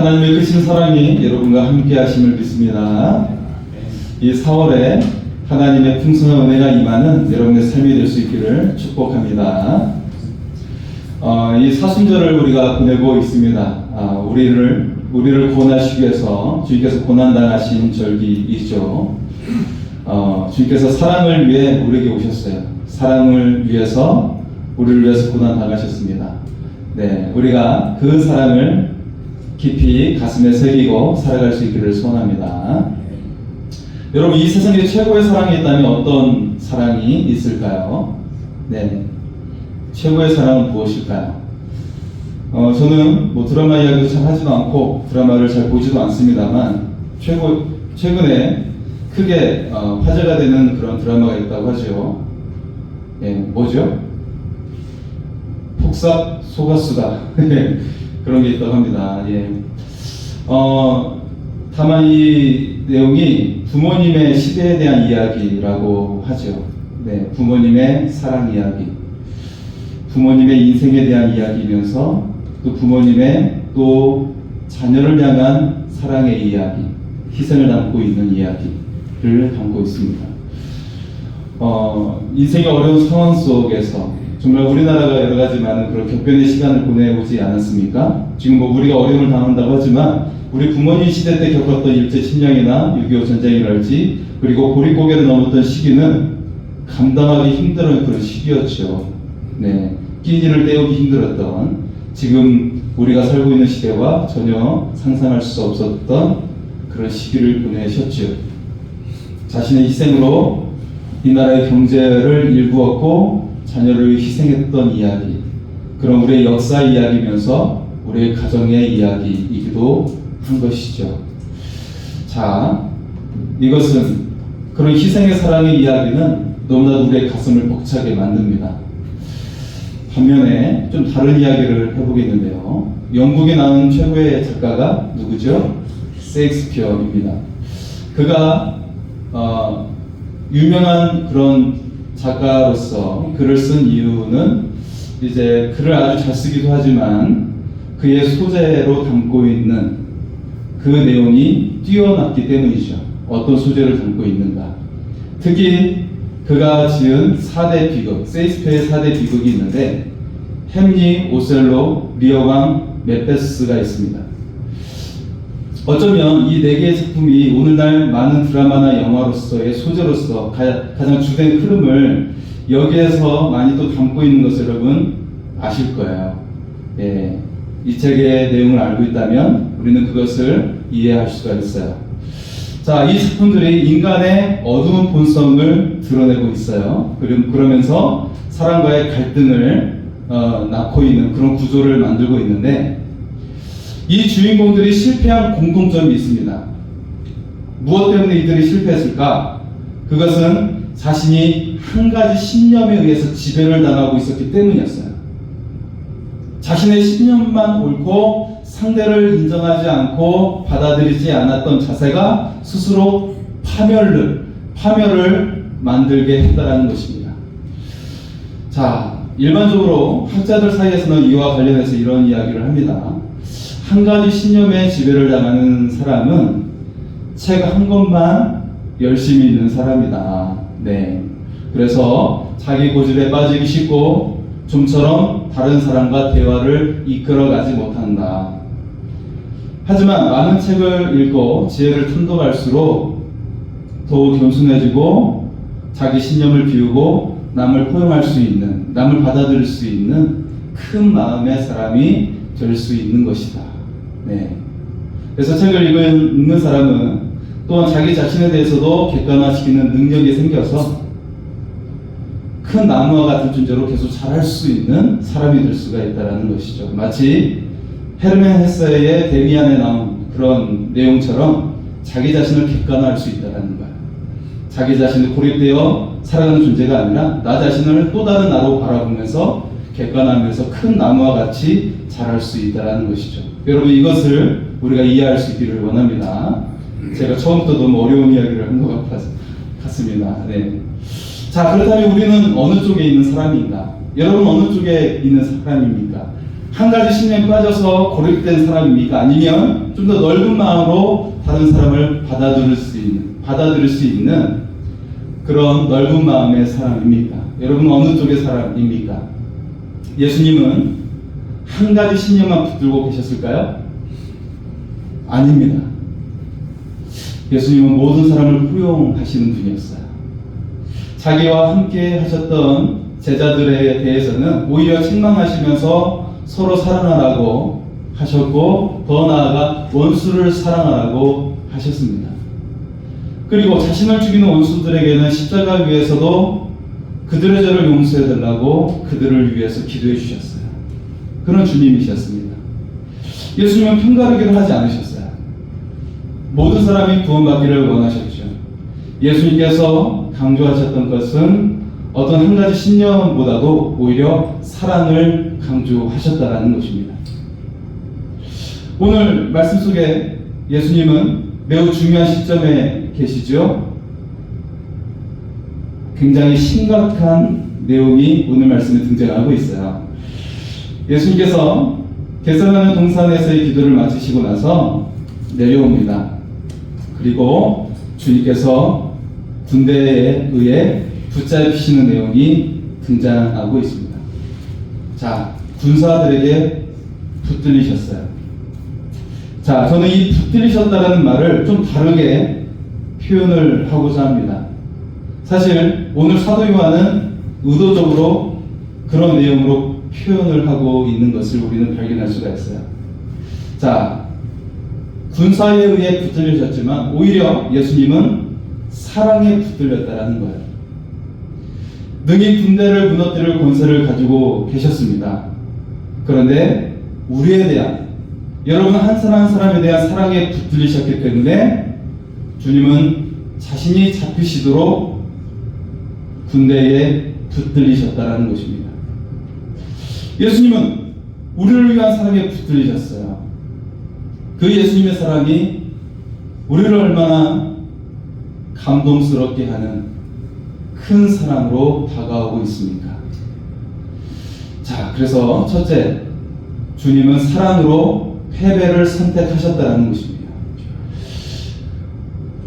하나님의 크신 사랑이 여러분과 함께 하심을 믿습니다. 이 4월에 하나님의 풍성한 은혜가 임하는 여러분의 삶이 될 수 있기를 축복합니다. 이 사순절을 우리가 보내고 있습니다. 우리를 구원하시기 위해서 주님께서 고난당하신 절기이죠. 주님께서 사랑을 위해 우리에게 오셨어요. 사랑을 위해서 우리를 위해서 고난당하셨습니다. 네, 우리가 그 사랑을 깊이 가슴에 새기고 살아갈 수 있기를 소원합니다. 여러분, 이 세상에 최고의 사랑이 있다면 어떤 사랑이 있을까요? 네, 최고의 사랑은 무엇일까요? 저는 드라마 이야기도 잘 하지도 않고 드라마를 잘 보지도 않습니다만 최근에 크게 화제가 되는 그런 드라마가 있다고 하죠. 예, 뭐죠? 폭삭 속았수다. 그런 게 있다고 합니다. 예. 다만 이 내용이 부모님의 시대에 대한 이야기라고 하죠. 네, 부모님의 사랑 이야기, 부모님의 인생에 대한 이야기이면서 또 부모님의 또 자녀를 향한 사랑의 이야기, 희생을 담고 있는 이야기를 담고 있습니다. 인생의 어려운 상황 속에서 정말 우리나라가 여러 가지 많은 그런 격변의 시간을 보내오지 않았습니까? 지금 우리가 어려움을 당한다고 하지만 우리 부모님 시대 때 겪었던 일제 침략이나 6.25 전쟁이랄지 그리고 보릿고개를 넘었던 시기는 감당하기 힘든 그런 시기였죠. 네, 끼니를 때우기 힘들었던 지금 우리가 살고 있는 시대와 전혀 상상할 수 없었던 그런 시기를 보내셨죠. 자신의 희생으로 이 나라의 경제를 일구었고 자녀를 희생했던 이야기, 그런 우리의 역사 이야기면서 우리의 가정의 이야기이기도 한 것이죠. 자, 이것은 그런 희생의 사랑의 이야기는 너무나 우리의 가슴을 벅차게 만듭니다. 반면에 좀 다른 이야기를 해보겠는데요. 영국에 나온 최고의 작가가 누구죠? 셰익스피어입니다. 그가 유명한 그런 작가로서 글을 쓴 이유는 이제 글을 아주 잘 쓰기도 하지만 그의 소재로 담고 있는 그 내용이 뛰어났기 때문이죠. 어떤 소재를 담고 있는가. 특히 그가 지은 4대 비극, 셰익스피어의 4대 비극이 있는데 햄릿, 오셀로, 리어왕, 맥베스가 있습니다. 어쩌면 이 4개의 작품이 오늘날 많은 드라마나 영화로서의 소재로서 가장 주된 흐름을 여기에서 많이 또 담고 있는 것을 여러분 아실 거예요. 예, 이 책의 내용을 알고 있다면 우리는 그것을 이해할 수가 있어요. 자, 이 작품들이 인간의 어두운 본성을 드러내고 있어요. 그러면서 사람과의 갈등을 낳고 있는 그런 구조를 만들고 있는데 이 주인공들이 실패한 공통점이 있습니다. 무엇 때문에 이들이 실패했을까? 그것은 자신이 한 가지 신념에 의해서 지배를 당하고 있었기 때문이었어요. 자신의 신념만 옳고 상대를 인정하지 않고 받아들이지 않았던 자세가 스스로 파멸을 만들게 했다는 것입니다. 자, 일반적으로 학자들 사이에서는 이와 관련해서 이런 이야기를 합니다. 한 가지 신념에 지배를 당하는 사람은 책 한 권만 열심히 읽는 사람이다. 네. 그래서 자기 고집에 빠지기 쉽고 좀처럼 다른 사람과 대화를 이끌어가지 못한다. 하지만 많은 책을 읽고 지혜를 탐독할수록 더욱 겸손해지고 자기 신념을 비우고 남을 포용할 수 있는, 남을 받아들일 수 있는 큰 마음의 사람이 될 수 있는 것이다. 네. 그래서 책을 읽는 사람은 또한 자기 자신에 대해서도 객관화시키는 능력이 생겨서 큰 나무와 같은 존재로 계속 자랄 수 있는 사람이 될 수가 있다는 것이죠. 마치 헤르멘 헤세의 데미안에 나온 그런 내용처럼 자기 자신을 객관화할 수 있다는 거예요. 자기 자신이 고립되어 살아가는 존재가 아니라 나 자신을 또 다른 나로 바라보면서 객관하면서 큰 나무와 같이 자랄 수 있다는 것이죠. 여러분, 이것을 우리가 이해할 수 있기를 원합니다. 제가 처음부터 너무 어려운 이야기를 한 것 같습니다. 네. 자, 그렇다면 우리는 어느 쪽에 있는 사람인가? 여러분 어느 쪽에 있는 사람입니까? 한 가지 신념에 빠져서 고립된 사람입니까? 아니면 좀 더 넓은 마음으로 다른 사람을 받아들일 수 있는 그런 넓은 마음의 사람입니까? 여러분 어느 쪽의 사람입니까? 예수님은 한 가지 신념만 붙들고 계셨을까요? 아닙니다. 예수님은 모든 사람을 포용하시는 분이었어요. 자기와 함께 하셨던 제자들에 대해서는 오히려 책망하시면서 서로 사랑하라고 하셨고, 더 나아가 원수를 사랑하라고 하셨습니다. 그리고 자신을 죽이는 원수들에게는 십자가 위에서도 그들의 죄를 용서해 달라고 그들을 위해서 기도해 주셨어요. 그런 주님이셨습니다. 예수님은 편가르기를 하지 않으셨어요. 모든 사람이 구원받기를 원하셨죠. 예수님께서 강조하셨던 것은 어떤 한 가지 신념보다도 오히려 사랑을 강조하셨다는 것입니다. 오늘 말씀 속에 예수님은 매우 중요한 시점에 계시죠. 굉장히 심각한 내용이 오늘 말씀에 등장하고 있어요. 예수님께서 겟세마네 동산에서의 기도를 마치시고 나서 내려옵니다. 그리고 주님께서 군대에 의해 붙잡히시는 내용이 등장하고 있습니다. 자, 군사들에게 붙들리셨어요. 자, 저는 이 붙들리셨다는 말을 좀 다르게 표현을 하고자 합니다. 사실 오늘 사도 요한은 의도적으로 그런 내용으로 표현을 하고 있는 것을 우리는 발견할 수가 있어요. 자, 군사에 의해 붙들리셨지만 오히려 예수님은 사랑에 붙들렸다라는 거예요. 능히 군대를 무너뜨릴 권세를 가지고 계셨습니다. 그런데 우리에 대한, 여러분 한 사람 한 사람에 대한 사랑에 붙들리셨기 때문에 주님은 자신이 잡히시도록 군대에 붙들리셨다라는 것입니다. 예수님은 우리를 위한 사랑에 붙들리셨어요. 그 예수님의 사랑이 우리를 얼마나 감동스럽게 하는 큰 사랑으로 다가오고 있습니까? 자, 그래서 첫째, 주님은 사랑으로 패배를 선택하셨다는 것입니다.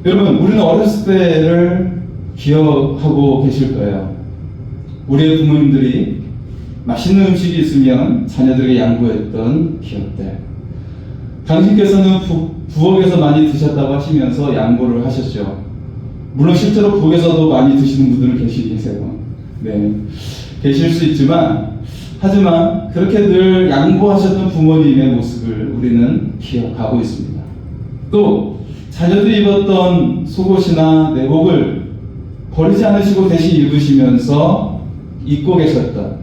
여러분, 우리는 어렸을 때를 기억하고 계실 거예요. 우리의 부모님들이 맛있는 음식이 있으면 자녀들에게 양보했던 기억들. 당신께서는 부엌에서 많이 드셨다고 하시면서 양보를 하셨죠. 물론 실제로 부엌에서도 많이 드시는 분들은 계세요. 네, 계실 수 있지만, 하지만 그렇게 늘 양보하셨던 부모님의 모습을 우리는 기억하고 있습니다. 또 자녀들이 입었던 속옷이나 내복을 버리지 않으시고 대신 입으시면서 입고 계셨던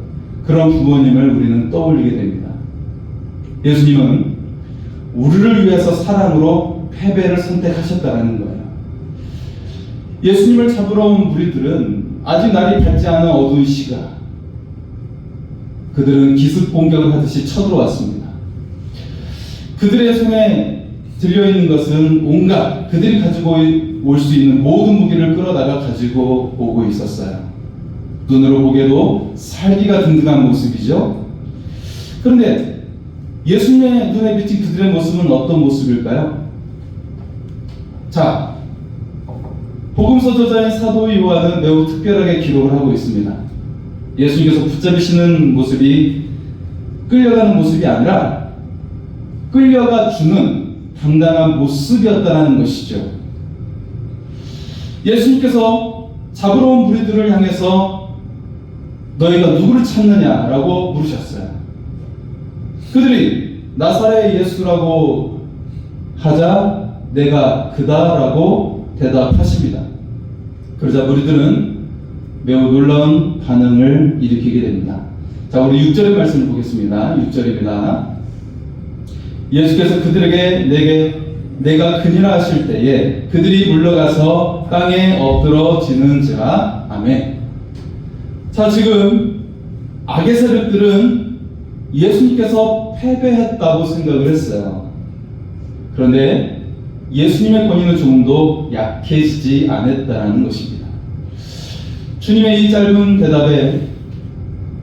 그런 부모님을 우리는 떠올리게 됩니다. 예수님은 우리를 위해서 사랑으로 패배를 선택하셨다는 거예요. 예수님을 잡으러 온 무리들은 아직 날이 밝지 않은 어두운 시각, 그들은 기습 공격을 하듯이 쳐들어왔습니다. 그들의 손에 들려있는 것은 온갖 그들이 가지고 올 수 있는 모든 무기를 끌어다가 가지고 오고 있었어요. 눈으로 보기에도 살기가 든든한 모습이죠. 그런데 예수님의 눈에 비친 그들의 모습은 어떤 모습일까요? 자, 복음서 저자인 사도 요한은 매우 특별하게 기록을 하고 있습니다. 예수님께서 붙잡으시는 모습이 끌려가는 모습이 아니라 끌려가 주는 당당한 모습이었다는 것이죠. 예수님께서 잡으러 온 무리들을 향해서 너희가 누구를 찾느냐라고 물으셨어요. 그들이 나사렛 예수라고 하자 내가 그다라고 대답하십니다. 그러자 무리들은 매우 놀라운 반응을 일으키게 됩니다. 자, 우리 6절의 말씀을 보겠습니다. 6절입니다. 예수께서 그들에게 내가 그니라 하실 때에 그들이 물러가서 땅에 엎드러지는지라. 아멘. 자, 지금 악의 세력들은 예수님께서 패배했다고 생각을 했어요. 그런데 예수님의 권위는 조금도 약해지지 않았다는 것입니다. 주님의 이 짧은 대답에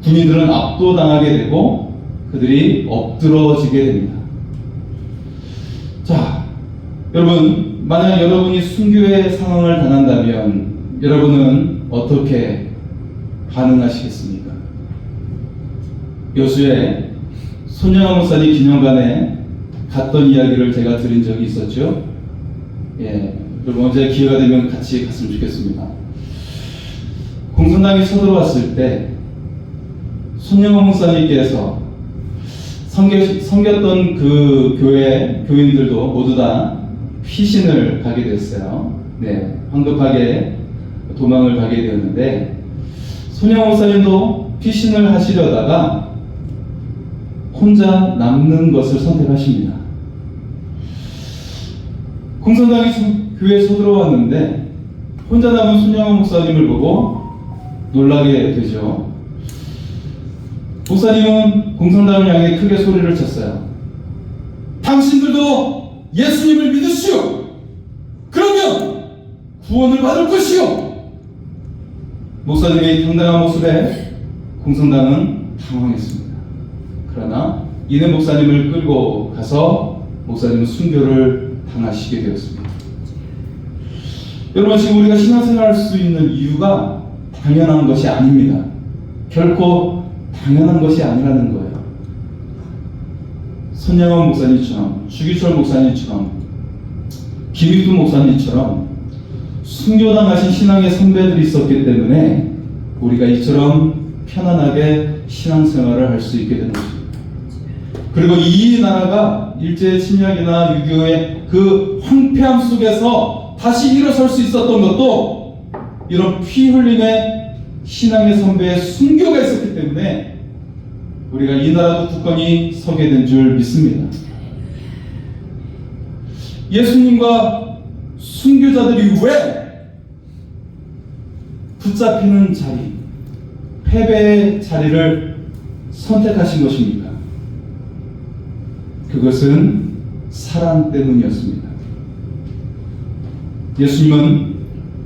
군인들은 압도당하게 되고 그들이 엎드러지게 됩니다. 자, 여러분, 만약 여러분이 순교의 상황을 당한다면 여러분은 어떻게 반응하시겠습니까? 여수에 손영환 목사님 기념관에 갔던 이야기를 제가 들은 적이 있었죠. 여러분 언제 기회가 되면 같이 갔으면 좋겠습니다. 공산당이 쳐들어왔을 때 손영환 목사님께서 섬겼던 그 교회 교인들도 모두 다 피신을 가게 됐어요. 황급하게 도망을 가게 되었는데 손영환 목사님도 피신을 하시려다가 혼자 남는 것을 선택하십니다. 공산당이 교회에 쳐들어왔는데 혼자 남은 손영환 목사님을 보고 놀라게 되죠. 목사님은 공산당을 향해 크게 소리를 쳤어요. 당신들도 예수님을 믿으시오. 그러면 구원을 받을 것이오. 목사님의 당당한 모습에 공산당은 당황했습니다. 그러나 이내 목사님을 끌고 가서 목사님은 순교를 당하시게 되었습니다. 여러분, 지금 우리가 신앙생활할 수 있는 이유가 당연한 것이 아닙니다. 결코 당연한 것이 아니라는 거예요. 손영환 목사님처럼, 주기철 목사님처럼, 김익두 목사님처럼 순교당하신 신앙의 선배들이 있었기 때문에 우리가 이처럼 편안하게 신앙생활을 할 수 있게 되는 것입니다. 그리고 이 나라가 일제 침략이나 6.25의 그 황폐함 속에서 다시 일어설 수 있었던 것도 이런 피 흘림의 신앙의 선배의 순교가 있었기 때문에 우리가 이 나라도 굳건히 서게 된 줄 믿습니다. 예수님과 순교자들이 왜 붙잡히는 자리, 패배의 자리를 선택하신 것입니까? 그것은 사랑 때문이었습니다. 예수님은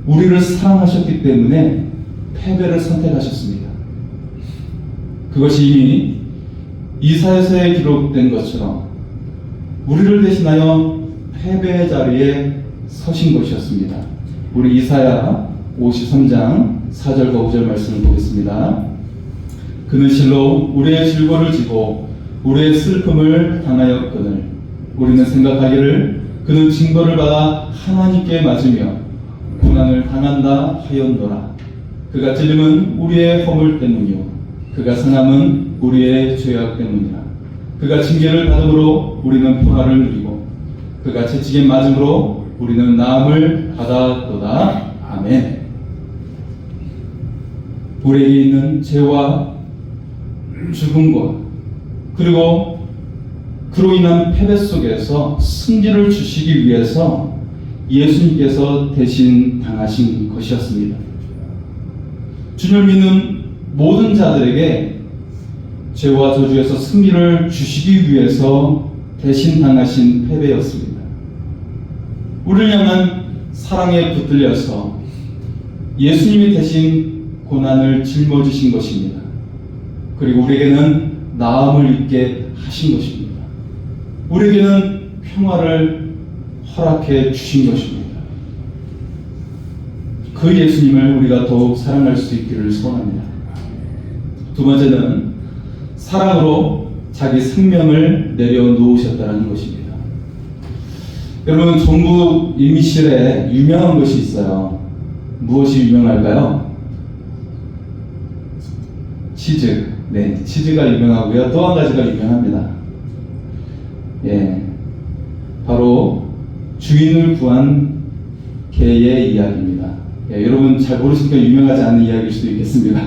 우리를 사랑하셨기 때문에 패배를 선택하셨습니다. 그것이 이미 이사야서에 기록된 것처럼 우리를 대신하여 패배의 자리에 서신 것이었습니다. 우리 이사야 53장 4절과 5절 말씀을 보겠습니다. 그는 실로 우리의 질고를 지고 우리의 슬픔을 당하였거늘 우리는 생각하기를 그는 징벌을 받아 하나님께 맞으며 고난을 당한다 하였노라. 그가 찔림은 우리의 허물 때문이요 그가 상함은 우리의 죄악 때문이라. 그가 징계를 받음으로 우리는 평화를 누리고 그가 채찍에 맞음으로 우리는 나음을 받았도다. 아멘. 우리에게 있는 죄와 죽음과 그리고 그로 인한 패배 속에서 승리를 주시기 위해서 예수님께서 대신 당하신 것이었습니다. 주님을 믿는 모든 자들에게 죄와 저주에서 승리를 주시기 위해서 대신 당하신 패배였습니다. 우리를 향한 사랑에 붙들려서 예수님이 대신 고난을 짊어지신 것입니다. 그리고 우리에게는 나음을 입게 하신 것입니다. 우리에게는 평화를 허락해 주신 것입니다. 그 예수님을 우리가 더욱 사랑할 수 있기를 소원합니다. 두 번째는 사랑으로 자기 생명을 내려놓으셨다는 것입니다. 여러분, 전국 임실에 유명한 것이 있어요. 무엇이 유명할까요? 치즈. 치즈가 유명하고요. 또 한 가지가 유명합니다. 바로 주인을 구한 개의 이야기입니다. 여러분 잘 모르시니까 유명하지 않은 이야기일 수도 있겠습니다.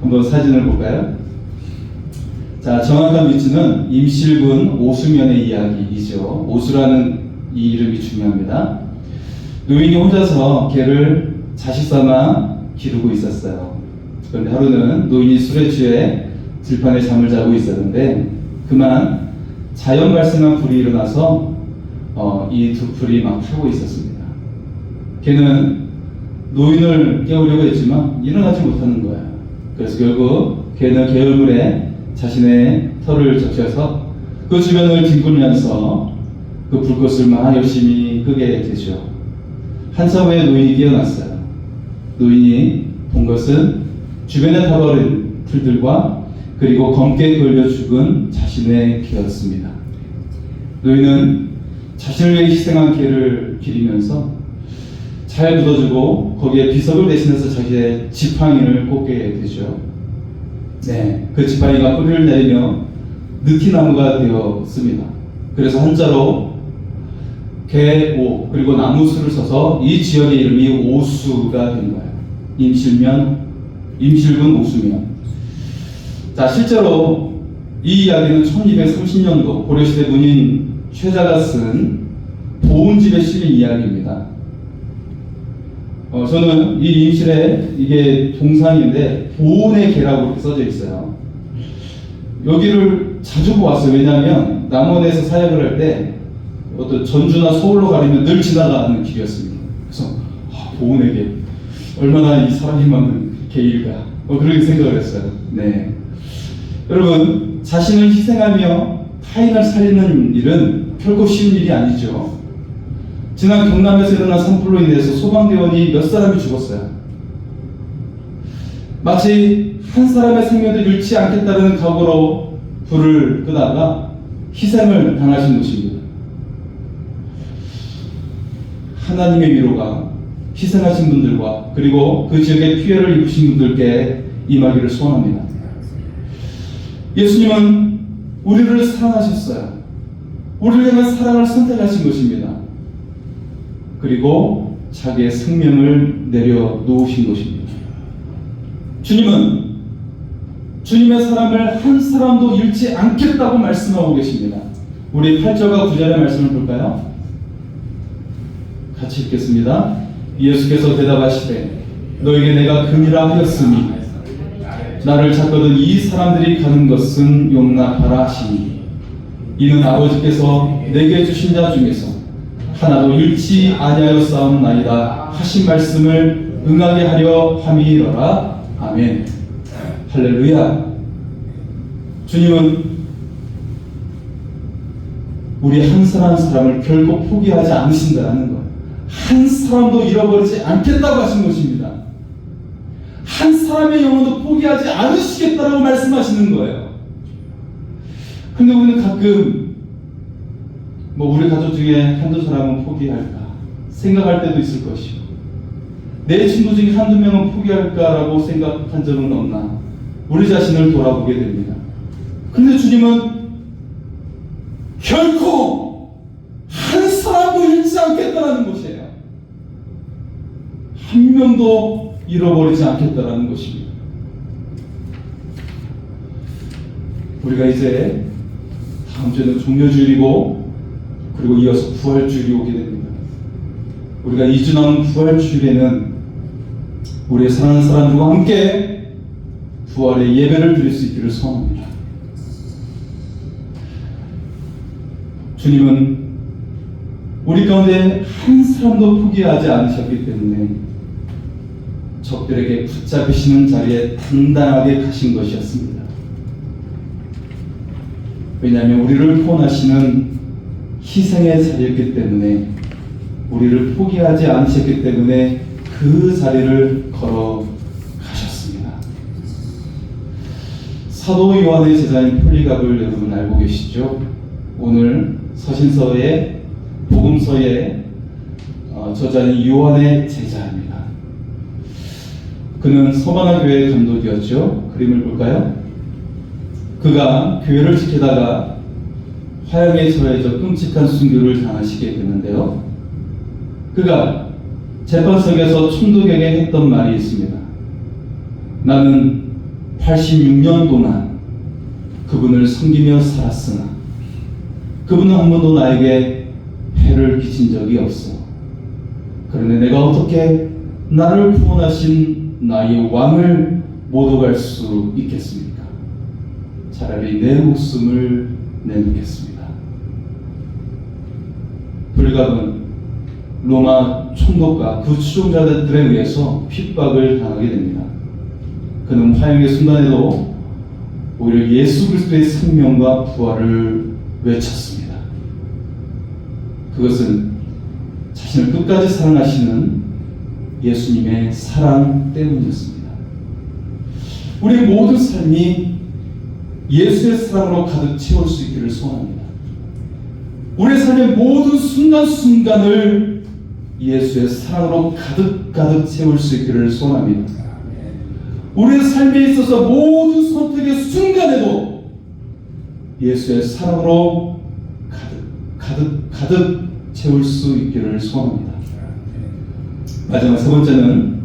한번 사진을 볼까요? 자, 정확한 위치는 임실군 오수면의 이야기이죠. 오수라는 이 이름이 중요합니다. 노인이 혼자서 개를 자식 삼아 기르고 있었어요. 그런데 하루는 노인이 술에 취해 들판에 잠을 자고 있었는데 그만 자연 발생한 불이 일어나서 이 두 불이 막 타고 있었습니다. 개는 노인을 깨우려고 했지만 일어나지 못하는 거예요. 그래서 결국 개는 게으름에 자신의 털을 적셔서 그 주변을 뒹굴면서 그 불꽃을 막 열심히 끄게 되죠. 한참 후에 노인이 깨어났어요. 노인이 본 것은 주변에 타버린 풀들과 그리고 검게 걸려 죽은 자신의 개였습니다. 노인은 자신을 위해 희생한 개를 기리면서 잘 묻어주고 거기에 비석을 대신해서 자기의 지팡이를 꽂게 되죠. 네, 그 지팡이가 뿌리를 내리며 느티나무가 되었습니다. 그래서 한자로 개오 그리고 나무수를 써서 이 지역의 이름이 오수가 된 거예요. 임실군 오수면. 자, 실제로 이 이야기는 1230년도 고려시대 문인 최자가 쓴 보은집에 실린 이야기입니다. 저는 이 임실에 이게 동상인데 보은의 개라고 이렇게 써져 있어요. 여기를 자주 보았어요. 왜냐하면 남원에서 사역을 할 때 어떤 전주나 서울로 가려면 늘 지나가는 길이었습니다. 그래서 보은의 개 얼마나 이 사람이 많은 개일까 그렇게 생각을 했어요. 네, 여러분, 자신을 희생하며 타인을 살리는 일은 결코 쉬운 일이 아니죠. 지난 경남에서 일어난 산불로 인해서 소방대원이 몇 사람이 죽었어요. 마치 한 사람의 생명도 잃지 않겠다는 각오로 불을 끄다가 희생을 당하신 것입니다. 하나님의 위로가 희생하신 분들과 그리고 그 지역에 피해를 입으신 분들께 임하기를 소원합니다. 예수님은 우리를 사랑하셨어요. 우리를 향한 사랑을 선택하신 것입니다. 그리고 자기의 생명을 내려놓으신 것입니다. 주님은 주님의 사랑을 한 사람도 잃지 않겠다고 말씀하고 계십니다. 우리 8절과 9절의 말씀을 볼까요? 같이 읽겠습니다. 예수께서 대답하시되 너에게 내가 금이라 하였으니 나를 찾거든 이 사람들이 가는 것은 용납하라 하시니 이는 아버지께서 내게 주신 자 중에서 하나도 잃지 아니하였사옵나이다 하신 말씀을 응하게 하려 함이러라. 아멘. 할렐루야. 주님은 우리 한 사람 한 사람을 결코 포기하지 않으신다는 거예요. 한 사람도 잃어버리지 않겠다고 하신 것입니다. 한 사람의 영혼도 포기하지 않으시겠다라고 말씀하시는 거예요. 근데 우리는 가끔 우리 가족 중에 한두 사람은 포기할까 생각할 때도 있을 것이고 내 친구 중에 한두 명은 포기할까라고 생각한 적은 없나 우리 자신을 돌아보게 됩니다. 근데 주님은 결코 한 사람도 잃지 않겠다라는 것이에요. 한 명도 잃어버리지 않겠다라는 것입니다. 우리가 이제 다음 주에는 종려주일이고 그리고 이어서 부활주일이 오게 됩니다. 우리가 2주 남은 부활주일에는 우리의 사랑하는 사람들과 함께 부활의 예배를 드릴 수 있기를 소원합니다. 주님은 우리 가운데 한 사람도 포기하지 않으셨기 때문에 적들에게 붙잡히시는 자리에 당당하게 가신 것이었습니다. 왜냐하면 우리를 구원하시는 희생의 자리였기 때문에 우리를 포기하지 않으셨기 때문에 그 자리를 걸어가셨습니다. 사도 요한의 제자인 폴리갑을 여러분 알고 계시죠? 오늘 서신서의 복음서의 저자인 요한의 제자입니다. 그는 서바나 교회의 감독이었죠. 그림을 볼까요? 그가 교회를 지키다가 화형에 처해져 끔찍한 순교를 당하시게 되는데요. 그가 재판석에서 총독에게 했던 말이 있습니다. 나는 86년 동안 그분을 섬기며 살았으나 그분은 한 번도 나에게 해를 끼친 적이 없어. 그런데 내가 어떻게 나를 구원하신 나의 왕을 못 오갈 수 있겠습니까? 차라리 내 목숨을 내놓겠습니다. 폴리갑은 로마 총독과 그 추종자들에 의해서 핍박을 당하게 됩니다. 그는 화형의 순간에도 오히려 예수 그리스도의 생명과 부활을 외쳤습니다. 그것은 자신을 끝까지 사랑하시는 예수님의 사랑 때문이었습니다. 우리 모든 삶이 예수의 사랑으로 가득 채울 수 있기를 소원합니다. 우리의 삶의 모든 순간순간을 예수의 사랑으로 가득 채울 수 있기를 소원합니다. 우리의 삶에 있어서 모든 선택의 순간에도 예수의 사랑으로 가득 채울 수 있기를 소원합니다. 마지막 세 번째는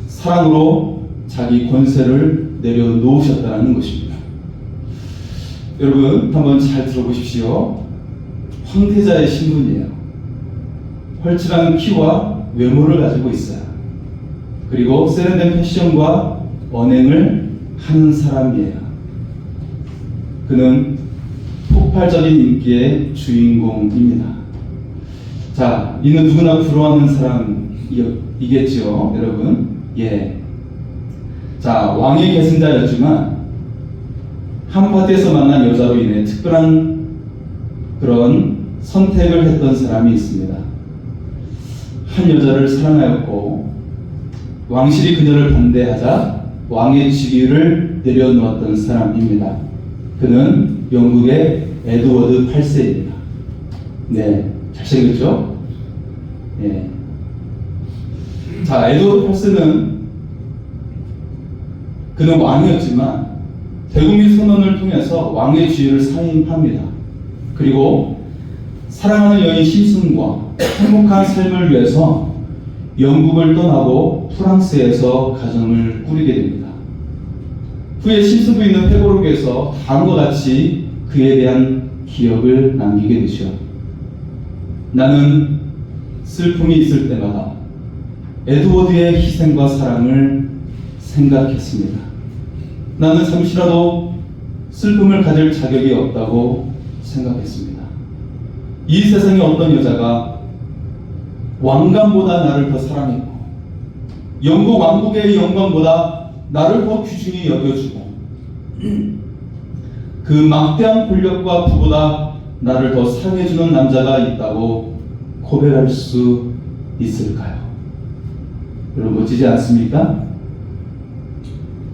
사랑으로 자기 권세를 내려놓으셨다는 것입니다. 여러분 한번 잘 들어보십시오. 황태자의 신분이에요. 헐칠한 키와 외모를 가지고 있어요. 그리고 세련된 패션과 언행을 하는 사람이에요. 그는 폭발적인 인기의 주인공입니다. 자, 이는 누구나 부러워하는 사람이겠죠, 여러분. 예. 자, 왕의 계승자였지만 한 파티에서 만난 여자로 인해 특별한 그런 선택을 했던 사람이 있습니다. 한 여자를 사랑하였고 왕실이 그녀를 반대하자 왕의 직위를 내려놓았던 사람입니다. 그는 영국의 에드워드 8세입니다. 네, 잘생겼죠? 네. 자, 에드워드 8세는 그는 왕이었지만 대국민 선언을 통해서 왕의 지위를 상임합니다. 그리고 사랑하는 여인 심슨과 행복한 삶을 위해서 영국을 떠나고 프랑스에서 가정을 꾸리게 됩니다. 후에 심슨 부인은 회고록에서 다음과 같이 그에 대한 기억을 남기게 되죠. 나는 슬픔이 있을 때마다 에드워드의 희생과 사랑을 생각했습니다. 나는 잠시라도 슬픔을 가질 자격이 없다고 생각했습니다. 이 세상에 어떤 여자가 왕관보다 나를 더 사랑했고 영국 왕국의 영광보다 나를 더 귀중히 여겨주고 그 막대한 권력과 부보다 나를 더 사랑해주는 남자가 있다고 고백할 수 있을까요? 여러분 멋지지 않습니까?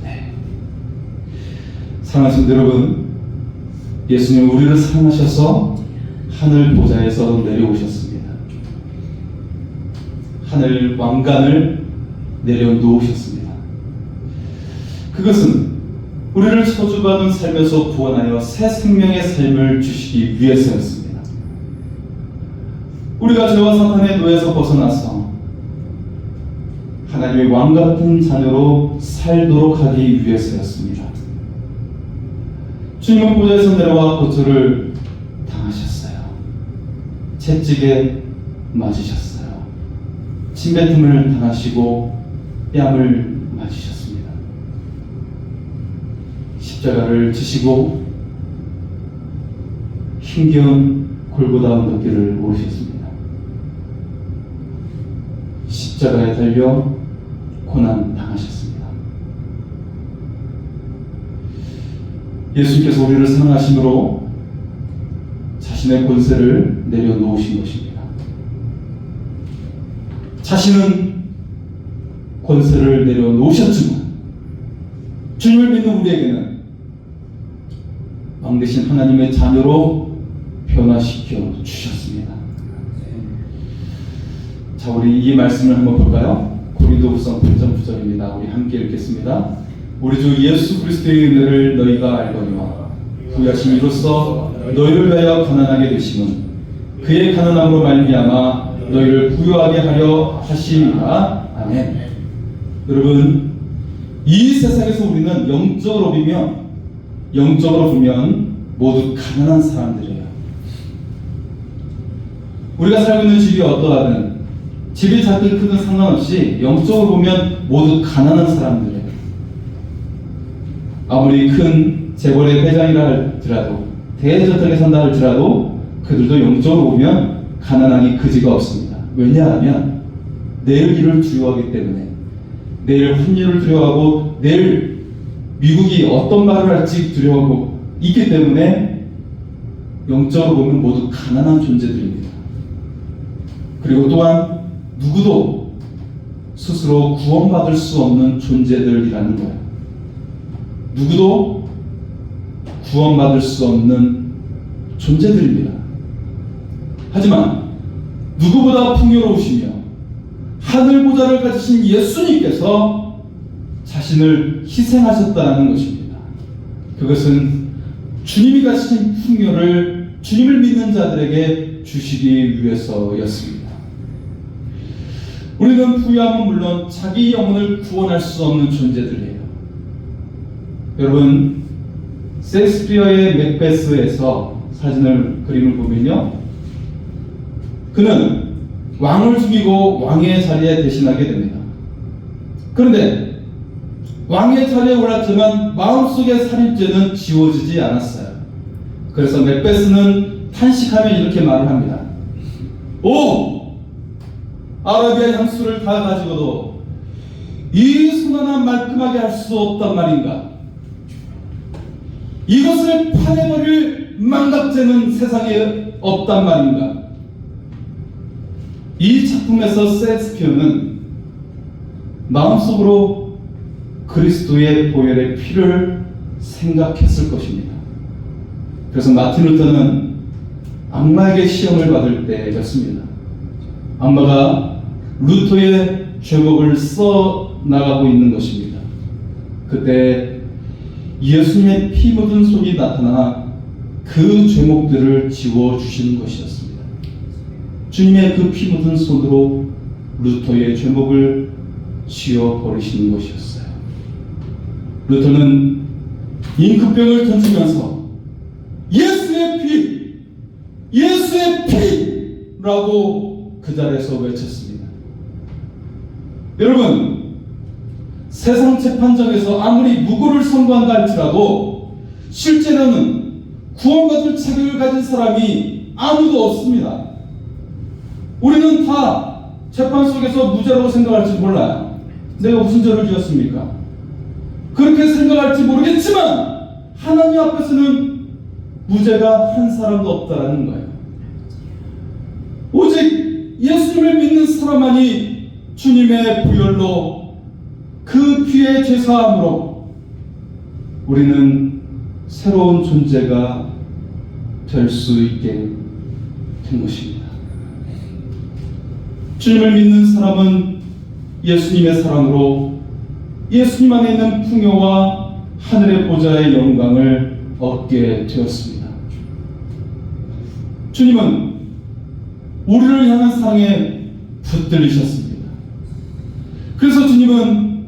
네. 사랑하는 여러분, 예수님 우리를 사랑하셔서 하늘 보좌에서 내려오셨습니다. 하늘 왕관을 내려놓으셨습니다. 그것은 우리를 저주받은 삶에서 구원하여 새 생명의 삶을 주시기 위해서였습니다. 우리가 죄와 사탄의 노예에서 벗어나서 하나님의 왕같은 자녀로 살도록 하기 위해서였습니다. 주님은 보좌에서 내려와 고초를 당하셨어요. 채찍에 맞으셨어요. 침뱉음을 당하시고 뺨을 맞으셨습니다. 십자가를 지시고 힘겨운 골고다 언덕길을 오르셨습니다. 십자가에 달려 고난 당하셨습니다. 예수님께서 우리를 사랑하심으로 자신의 권세를 내려놓으신 것입니다. 자신은 권세를 내려놓으셨지만 주님을 믿는 우리에게는 왕 대신 하나님의 자녀로 변화시켜 주셨습니다. 자, 우리 이 말씀을 한번 볼까요? 고린도후서 8장 9절입니다. 우리 함께 읽겠습니다. 우리 주 예수 그리스도의 은혜를 너희가 알거니와 부여하신 이로써 너희를 위하여 가난하게 되심은 그의 가난함으로 말미암아 너희를 부유하게 하려 하심이라. 아멘. 여러분, 이 세상에서 우리는 영적으로 보면 모두 가난한 사람들이에요. 우리가 살고 있는 집이 어떠하든 집이 작든 크든 상관없이 영적으로 보면 모두 가난한 사람들이에요. 아무리 큰 재벌의 회장이라 할지라도 대저택에 산다 할지라도 그들도 영적으로 보면 가난하기 그지가 없습니다. 왜냐하면 내일 일을 두려워하기 때문에, 내일 환율을 두려워하고 내일 미국이 어떤 말을 할지 두려워하고 있기 때문에 영적으로 보면 모두 가난한 존재들입니다. 그리고 또한 누구도 스스로 구원받을 수 없는 존재들이라는 거예요. 누구도 구원받을 수 없는 존재들입니다. 하지만 누구보다 풍요로우시며 하늘 보좌를 가지신 예수님께서 자신을 희생하셨다는 것입니다. 그것은 주님이 가지신 풍요를 주님을 믿는 자들에게 주시기 위해서였습니다. 우리는 부유함은 물론 자기 영혼을 구원할 수 없는 존재들이에요. 여러분, 셰익스피어의 맥베스에서 그림을 보면요, 그는 왕을 죽이고 왕의 자리에 대신하게 됩니다. 그런데 왕의 자리에 올랐지만 마음속의 살인죄는 지워지지 않았어요. 그래서 맥베스는 탄식하며 이렇게 말을 합니다. 오! 아라비아 향수를 다 가지고도 이 순환한 말끔하게 할 수 없단 말인가? 이것을 파내버릴 망각죄는 세상에 없단 말인가? 이 작품에서 셰익스피어는 마음속으로 그리스도의 보혈의 피를 생각했을 것입니다. 그래서 마틴 루터는 악마에게 시험을 받을 때였습니다. 악마가 루터의 죄목을 써 나가고 있는 것입니다. 그때 예수님의 피 묻은 손이 나타나 그 죄목들을 지워주시는 것이었습니다. 주님의 그 피 묻은 손으로 루터의 죄목을 지워버리시는 것이었어요. 루터는 잉크병을 던지면서 예수의 피라고 그 자리에서 외쳤습니다. 여러분, 세상 재판정에서 아무리 무고를 선고한다 할지라도 실제로는 구원받을 자격을 가진 사람이 아무도 없습니다. 우리는 다 재판 속에서 무죄라고 생각할지 몰라요. 내가 무슨 죄를 지었습니까? 그렇게 생각할지 모르겠지만 하나님 앞에서는 무죄가 한 사람도 없다라는 거예요. 오직 예수님을 믿는 사람만이 주님의 보혈로 그 피의 죄사함으로 우리는 새로운 존재가 될 수 있게 된 것입니다. 주님을 믿는 사람은 예수님의 사랑으로 예수님 안에 있는 풍요와 하늘의 보좌의 영광을 얻게 되었습니다. 주님은 우리를 향한 사랑에 붙들리셨습니다. 그래서 주님은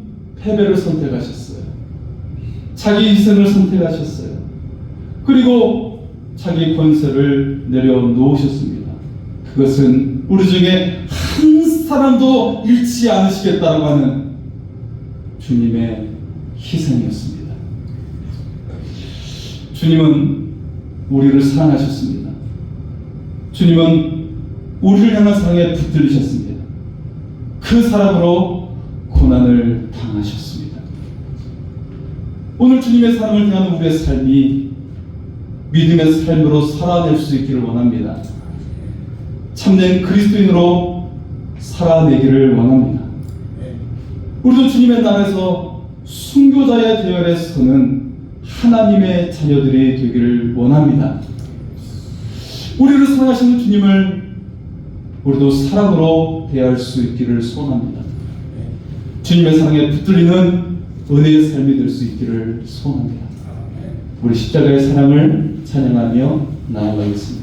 패배를 선택하셨어요. 자기 희생을 선택하셨어요. 그리고 자기 권세를 내려놓으셨습니다. 그것은 우리 중에 한 사람도 잃지 않으시겠다고 하는 주님의 희생이었습니다. 주님은 우리를 사랑하셨습니다. 주님은 우리를 향한 사랑에 붙들리셨습니다. 그 사랑으로 고난을 당하셨습니다. 오늘 주님의 사랑을 대하는 우리의 삶이 믿음의 삶으로 살아낼 수 있기를 원합니다. 참된 그리스도인으로 살아내기를 원합니다. 우리도 주님의 나라에서 순교자의 대열에 서는 하나님의 자녀들이 되기를 원합니다. 우리를 사랑하시는 주님을 우리도 사랑으로 대할 수 있기를 소원합니다. 주님의 사랑에 붙들리는 은혜의 삶이 될 수 있기를 소원합니다. 우리 십자가의 사랑을 찬양하며 나아가겠습니다.